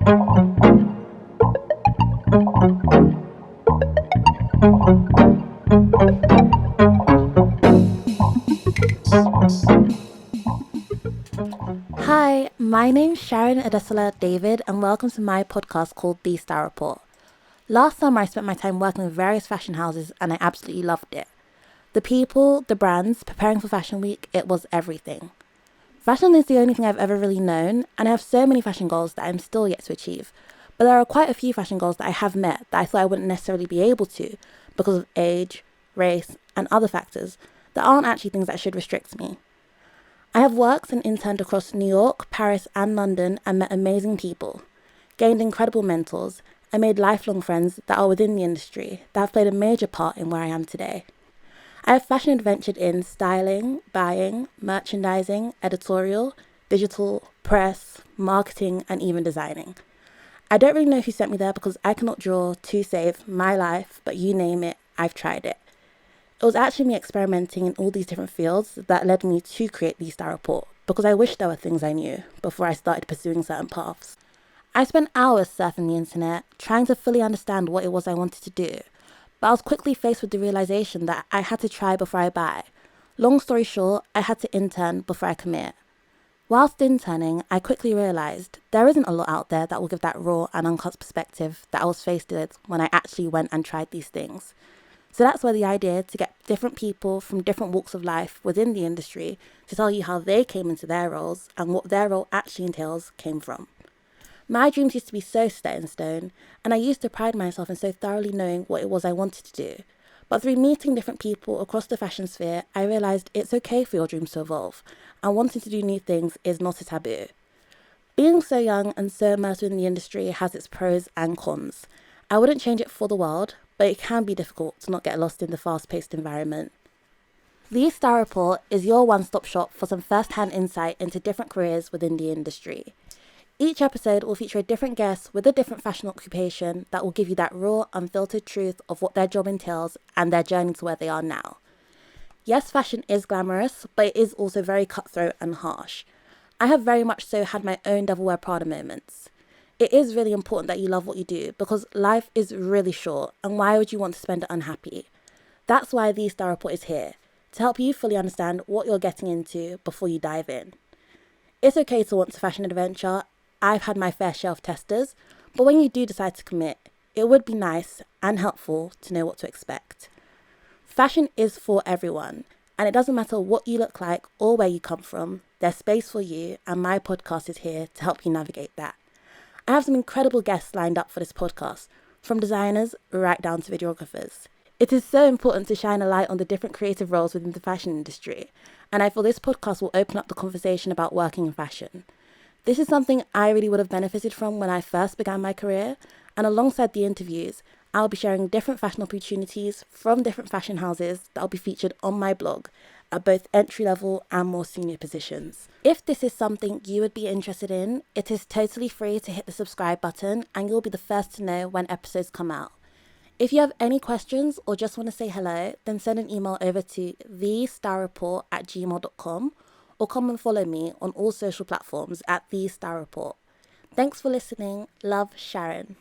Hi, my name's Sharon David, and welcome to my podcast called TheeStyleReport. Last summer, I spent my time working with various fashion houses, and I absolutely loved it. The people, the brands, preparing for Fashion Week, it was everything. Fashion is the only thing I've ever really known, and I have so many fashion goals that I'm still yet to achieve. But there are quite a few fashion goals that I have met that I thought I wouldn't necessarily be able to because of age, race, and other factors that aren't actually things that should restrict me. I have worked and interned across New York, Paris, and London and met amazing people, gained incredible mentors, and made lifelong friends that are within the industry that have played a major part in where I am today. I have fashion adventured in styling, buying, merchandising, editorial, digital, press, marketing, and even designing. I don't really know who sent me there because I cannot draw to save my life, but you name it, I've tried it. It was actually me experimenting in all these different fields that led me to create TheeStyleReport because I wish there were things I knew before I started pursuing certain paths. I spent hours surfing the internet trying to fully understand what it was I wanted to do, but I was quickly faced with the realization that I had to try before I buy. Long story short, I had to intern before I commit. Whilst interning, I quickly realized there isn't a lot out there that will give that raw and uncut perspective that I was faced with when I actually went and tried these things. So that's where the idea to get different people from different walks of life within the industry to tell you how they came into their roles and what their role actually entails came from. My dreams used to be so set in stone, and I used to pride myself in so thoroughly knowing what it was I wanted to do. But through meeting different people across the fashion sphere, I realised it's okay for your dreams to evolve, and wanting to do new things is not a taboo. Being so young and so immersed in the industry has its pros and cons. I wouldn't change it for the world, but it can be difficult to not get lost in the fast-paced environment. The Star Report is your one-stop shop for some first-hand insight into different careers within the industry. Each episode will feature a different guest with a different fashion occupation that will give you that raw, unfiltered truth of what their job entails and their journey to where they are now. Yes, fashion is glamorous, but it is also very cutthroat and harsh. I have very much so had my own Devil Wear Prada moments. It is really important that you love what you do because life is really short, and why would you want to spend it unhappy? That's why the Star Report is here, to help you fully understand what you're getting into before you dive in. It's okay to want to fashion adventure. I've had my fair share of testers, but when you do decide to commit, it would be nice and helpful to know what to expect. Fashion is for everyone, and it doesn't matter what you look like or where you come from, there's space for you, and my podcast is here to help you navigate that. I have some incredible guests lined up for this podcast, from designers right down to videographers. It is so important to shine a light on the different creative roles within the fashion industry, and I feel this podcast will open up the conversation about working in fashion. This is something I really would have benefited from when I first began my career, and alongside the interviews, I'll be sharing different fashion opportunities from different fashion houses that will be featured on my blog at both entry-level and more senior positions. If this is something you would be interested in, it is totally free to hit the subscribe button and you'll be the first to know when episodes come out. If you have any questions or just want to say hello, then send an email over to thestarreport@gmail.com or come and follow me on all social platforms at TheeStyleReport. Thanks for listening. Love, Sharon.